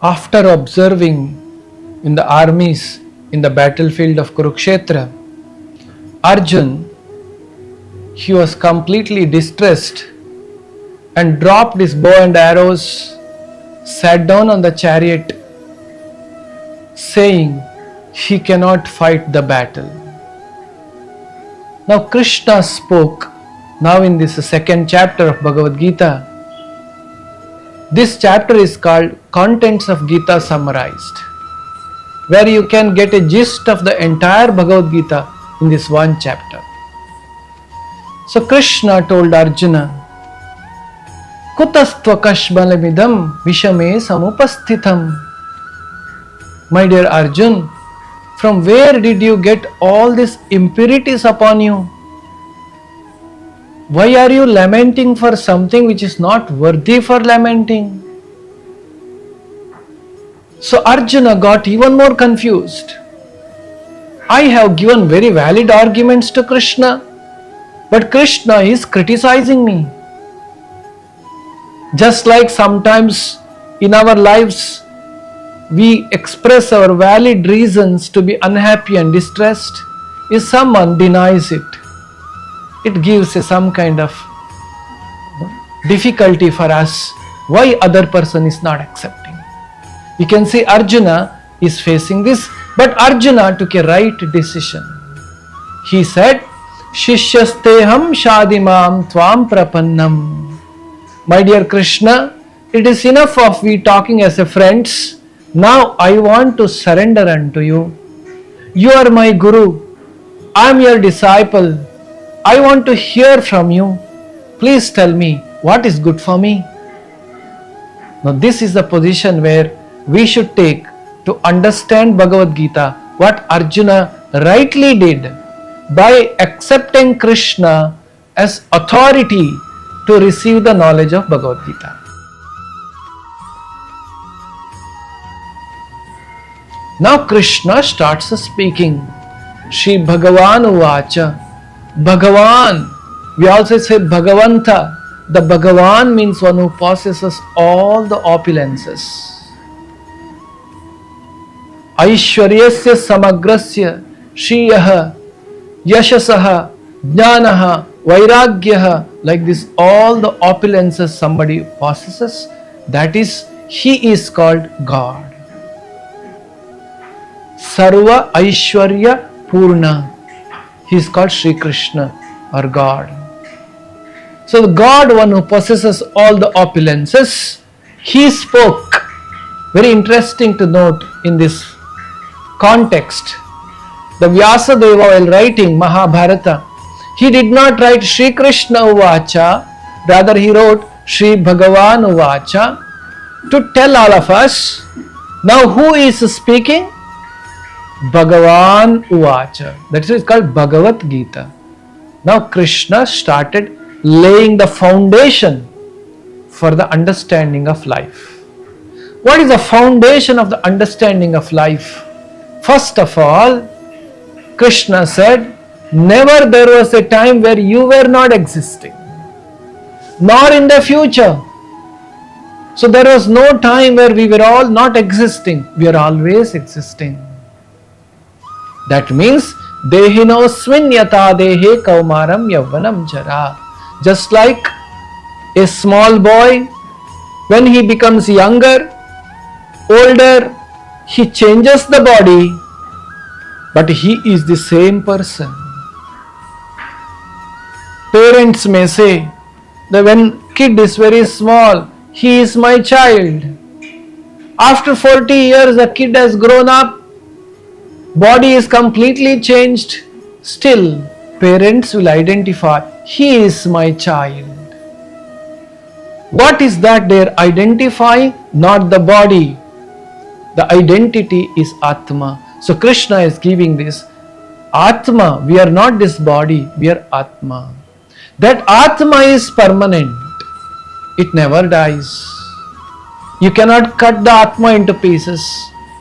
After observing in the armies in the battlefield of Kurukshetra, Arjun, he was completely distressed and dropped his bow and arrows, sat down on the chariot, saying he cannot fight the battle. Now Krishna spoke now in this second chapter of Bhagavad Gita. This chapter is called Contents of Gita Summarized, where you can get a gist of the entire Bhagavad Gita in this one chapter. So Krishna told Arjuna, Kutastva kashbalamidam vishame samupasthitam. My dear Arjun, from where did you get all these impurities upon you? Why are you lamenting for something which is not worthy for lamenting? So Arjuna got even more confused. I have given very valid arguments to Krishna, but Krishna is criticizing me. Just like sometimes in our lives we express our valid reasons to be unhappy and distressed, if someone denies it, it gives some kind of difficulty for us why other person is not accepting. You can see Arjuna is facing this, but Arjuna took a right decision. He said, Shishyasteham shadimam tvam prapannam. My dear Krishna, it is enough of we talking as a friends. Now I want to surrender unto you. You are my Guru. I am your disciple. I want to hear from you. Please tell me what is good for me. Now this is the position where we should take to understand Bhagavad Gita, what Arjuna rightly did by accepting Krishna as authority to receive the knowledge of Bhagavad Gita. Now Krishna starts speaking. Shri Bhagavan Uvacha. Bhagavan, we also say Bhagavanta. The Bhagavan means one who possesses all the opulences. Aishwaryasya samagrasya Shriyaha Yashasaha Jnanaha Vairagyaha. Like this, all the opulences somebody possesses, that is, he is called God. Sarva Aishwarya Purna. He is called Sri Krishna or God. So the God, one who possesses all the opulences, he spoke. Very interesting to note in this context. The Vyasadeva, while writing Mahabharata, he did not write Sri Krishna Uvacha, rather he wrote Sri Bhagavan Uvacha to tell all of us, now who is speaking? Bhagavan Uvacha. That is called Bhagavad Gita. Now Krishna started laying the foundation for the understanding of life. What is the foundation of the understanding of life? First of all, Krishna said, never there was a time where you were not existing, nor in the future. So there was no time where we were all not existing. We are always existing. That means, Dehino svinyata dehe kaumaram yavvanam jara. Just like a small boy, when he becomes younger, older, he changes the body, but he is the same person. Parents may say that when kid is very small, he is my child. After 40 years, the kid has grown up, body is completely changed. Still, parents will identify, he is my child. What is that they are identifying? Not the body. The identity is Atma. So Krishna is giving this. Atma, we are not this body, we are Atma. That Atma is permanent. It never dies. You cannot cut the Atma into pieces.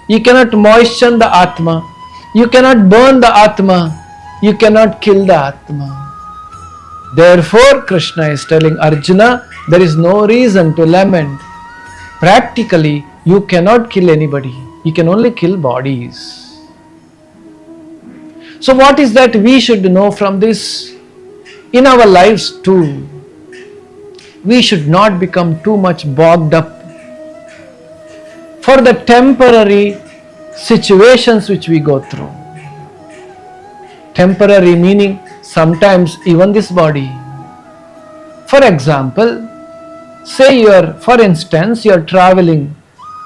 You cannot moisten the Atma. You cannot burn the Atma. You cannot kill the Atma. Therefore, Krishna is telling Arjuna, there is no reason to lament. Practically, You cannot kill anybody. You can only kill bodies. So what is that we should know from this? In our lives too, we should not become too much bogged up for the temporary situations which we go through. Temporary meaning sometimes even this body. For example, say for instance, you are traveling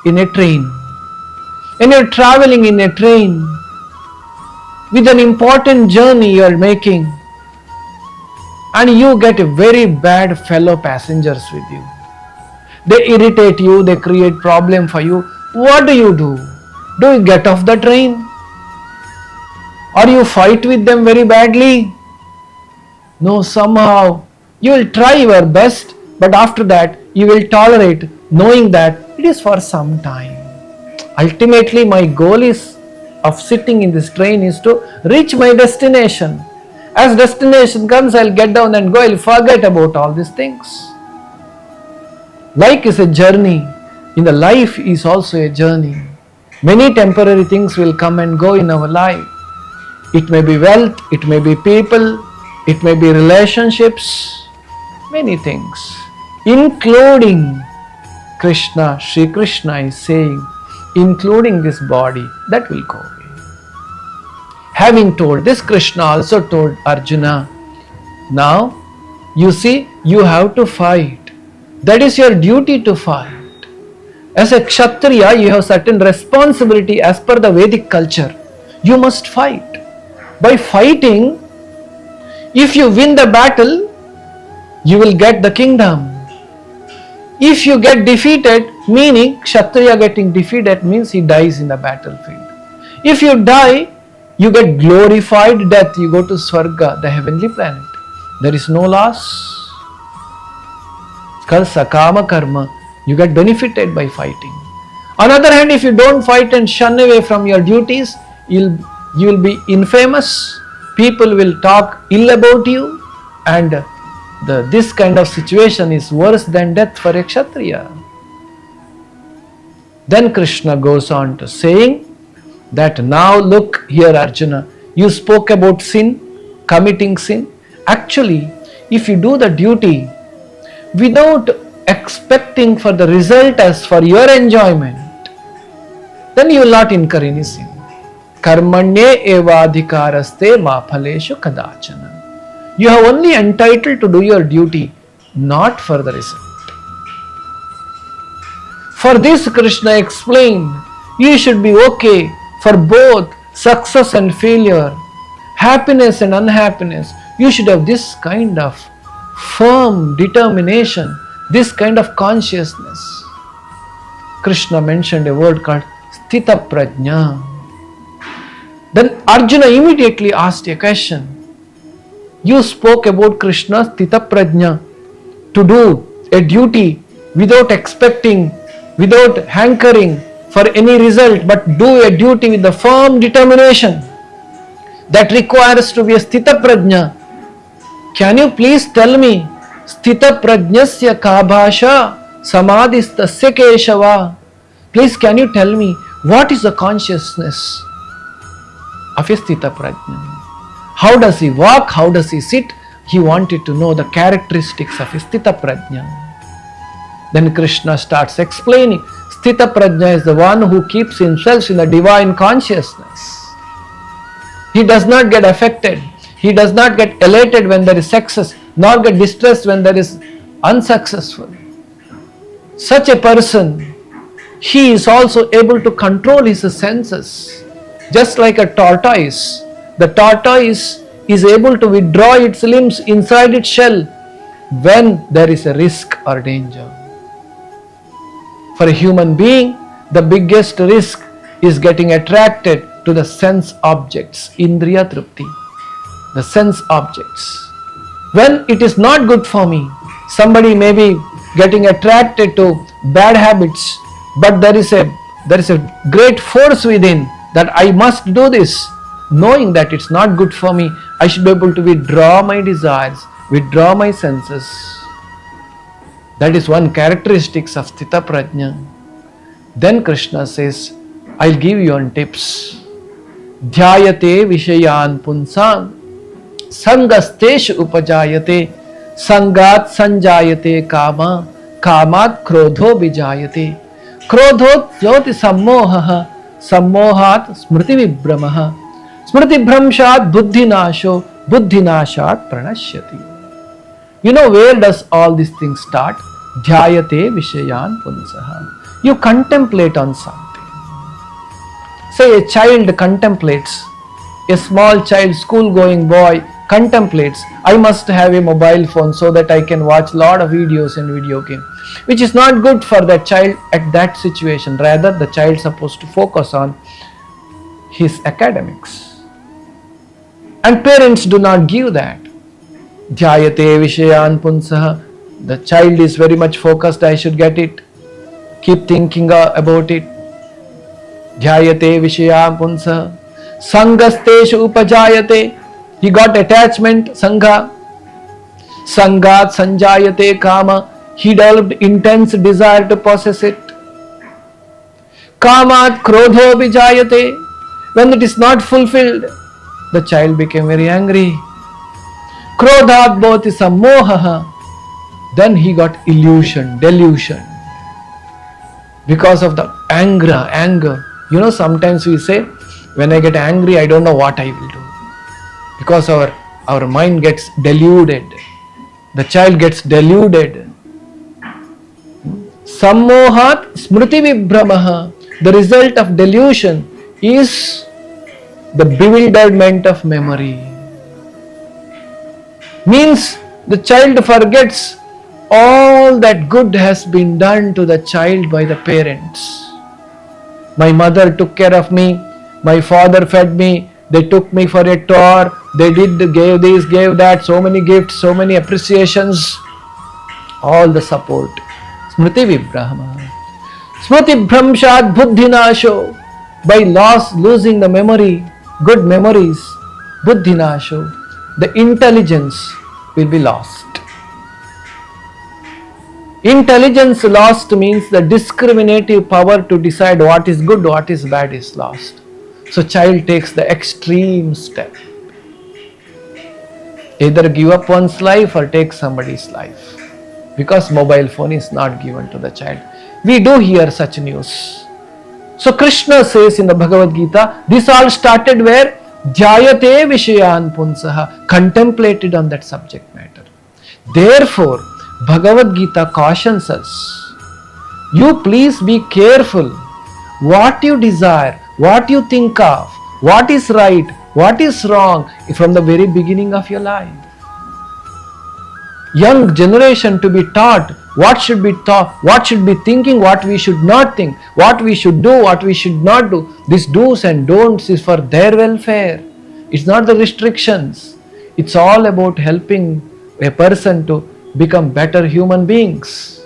in a train. And you are traveling in a train with an important journey you are making, and you get very bad fellow passengers with you. They irritate you, they create problem for you. What do? Do you get off the train? Or you fight with them very badly? No, somehow you will try your best, but after that you will tolerate, knowing that it is for some time. Ultimately, my goal is of sitting in this train is to reach my destination. As destination comes, I'll get down and go, I'll forget about all these things. Like is a journey. In the life is also a journey. Many temporary things will come and go in our life. It may be wealth, it may be people, it may be relationships, many things. Including Krishna, Sri Krishna is saying, including this body, that will go away. Having told this, Krishna also told Arjuna, now you see, you have to fight. That is your duty to fight. As a Kshatriya, you have certain responsibility as per the Vedic culture. You must fight. By fighting, if you win the battle, you will get the kingdom. If you get defeated, meaning Kshatriya getting defeated means he dies in the battlefield. If you die, you get glorified death. You go to Swarga, the heavenly planet. There is no loss. It's called Sakama Karma. You get benefited by fighting. On the other hand, if you don't fight and shun away from your duties, you will be infamous. People will talk ill about you, and this kind of situation is worse than death for a Kshatriya. Then Krishna goes on to saying that now look here, Arjuna, you spoke about sin, committing sin. Actually, if you do the duty without expecting for the result as for your enjoyment, then you will not incur any sin. Karmanye evadhikaraste ma phaleshu kadachana. You have only entitled to do your duty, not for the result. For this, Krishna explained, you should be okay for both success and failure, happiness and unhappiness. You should have this kind of firm determination, this kind of consciousness. Krishna mentioned a word called Sthita Prajna. Then Arjuna immediately asked a question. You spoke about Krishna's Sthita Prajna, to do a duty without expecting, without hankering for any result, but do a duty with the firm determination. That requires to be a Sthita Prajna. Can you please tell me, Sthita Prajnasya ka bhasha samadhistasya keshava? Please can you tell me, what is the consciousness of a Sthita Prajna? How does he walk? How does he sit? He wanted to know the characteristics of a Sthita Prajna. Then Krishna starts explaining, Sthita Prajna is the one who keeps himself in the divine consciousness. He does not get affected. He does not get elated when there is success, nor get distressed when there is unsuccessful. Such a person, he is also able to control his senses. Just like a tortoise, the tortoise is able to withdraw its limbs inside its shell when there is a risk or danger. For a human being, the biggest risk is getting attracted to the sense objects, Indriya Trupti, the sense objects. When it is not good for me, somebody may be getting attracted to bad habits, but there is a great force within that I must do this. Knowing that it's not good for me, I should be able to withdraw my desires, withdraw my senses. That is one characteristic of Sthita Prajna. Then Krishna says, I'll give you on tips. Dhyayate vishayan punsam sangastesh upajayate sangat sanjayate kama kamat krodho vijayate krodhot jyoti sammoha sammohat smriti vibhramaha smriti bhramshat buddhinasho buddhinashat pranashyati. You know where does all these things start? Dhyayate vishayan punsaha. You contemplate on something. Say a child contemplates, a small child, school-going boy contemplates, I must have a mobile phone so that I can watch lot of videos and video game, which is not good for that child at that situation. Rather, the child is supposed to focus on his academics. And parents do not give that. Dhyayate vishayan punsaha. The child is very much focused, I should get it. Keep thinking about it. Dhyayate vishaya punsa. Sangasteshu upajayate. He got attachment, sangha. Sangat sanjayate kama. He developed intense desire to possess it. Kamat krodho vijayate. When it is not fulfilled, the child became very angry. Krodhat bhavati sammohaha. Then he got illusion, delusion. Because of the anger. You know, sometimes we say, when I get angry, I don't know what I will do. Because our mind gets deluded. The child gets deluded. Sammohat smriti vibhramaha. The result of delusion is the bewilderment of memory. Means the child forgets all that good has been done to the child by the parents. My mother took care of me, my father fed me, they took me for a tour, they gave this, gave that, so many gifts, so many appreciations, all the support. Smriti Vibhrama. Smriti Bhramshat Buddhinasho. By losing the memory, good memories, Buddhinasho, the intelligence will be lost. Intelligence lost means the discriminative power to decide what is good, what is bad is lost. So child takes the extreme step. Either give up one's life or take somebody's life. Because mobile phone is not given to the child. We do hear such news. So Krishna says in the Bhagavad Gita, this all started where? Dhyayate vishayan punsaha. Contemplated on that subject matter. Therefore, Bhagavad Gita cautions us, you please be careful what you desire, what you think of, what is right, what is wrong from the very beginning of your life. Young generation to be taught what should be taught, what should be thinking, what we should not think, what we should do, what we should not do. This do's and don'ts is for their welfare. It's not the restrictions. It's all about helping a person to become better human beings.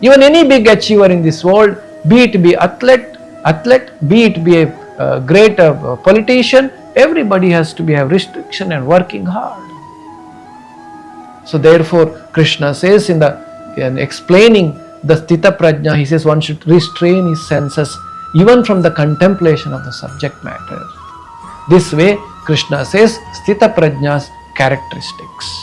Even any big achiever in this world, be it be athlete, be it be a great politician, everybody has to have restriction and working hard. So therefore, Krishna says in explaining the Sthita Prajna, he says one should restrain his senses even from the contemplation of the subject matter. This way, Krishna says Sthita Prajna's characteristics.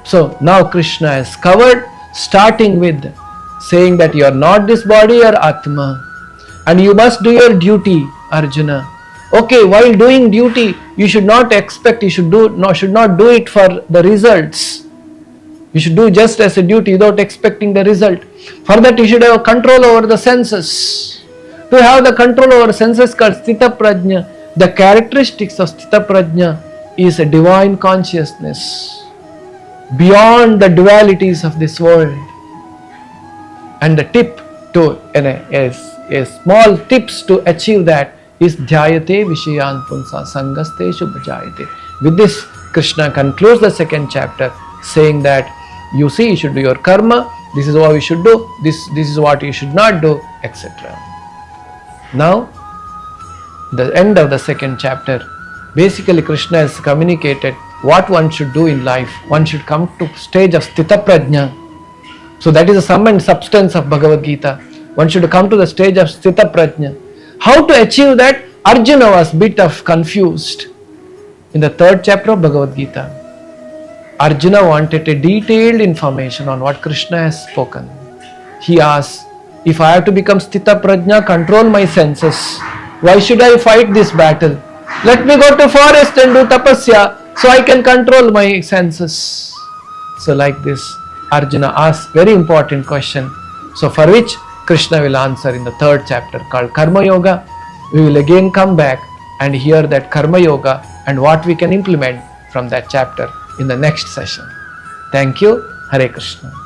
So now Krishna has covered, starting with saying that you are not this body, you are Atma, and you must do your duty, Arjuna. Okay, while doing duty, you should not expect, you should not do it for the results. You should do just as a duty without expecting the result. For that, you should have control over the senses. To have the control over senses called Sthita Prajna. The characteristics of Sthita Prajna is a divine consciousness beyond the dualities of this world. And the tip to a small tips to achieve that is Dhyayate Vishayan Punsa Sangasteshu Bhajayate. With this, Krishna concludes the second chapter saying that you see, you should do your karma, this is what you should do, this is what you should not do, etc. Now, the end of the second chapter, basically Krishna has communicated what one should do in life. One should come to stage of Sthita Prajna. So that is the sum and substance of Bhagavad Gita. One should come to the stage of Sthita Prajna. How to achieve that? Arjuna was a bit of confused. In the 3rd chapter of Bhagavad Gita, Arjuna wanted a detailed information on what Krishna has spoken. He asked, if I have to become Sthita Prajna, control my senses, why should I fight this battle? Let me go to forest and do tapasya so I can control my senses. So like this, Arjuna asked very important question. So for which Krishna will answer in the 3rd chapter called Karma Yoga. We will again come back and hear that Karma Yoga and what we can implement from that chapter in the next session. Thank you. Hare Krishna.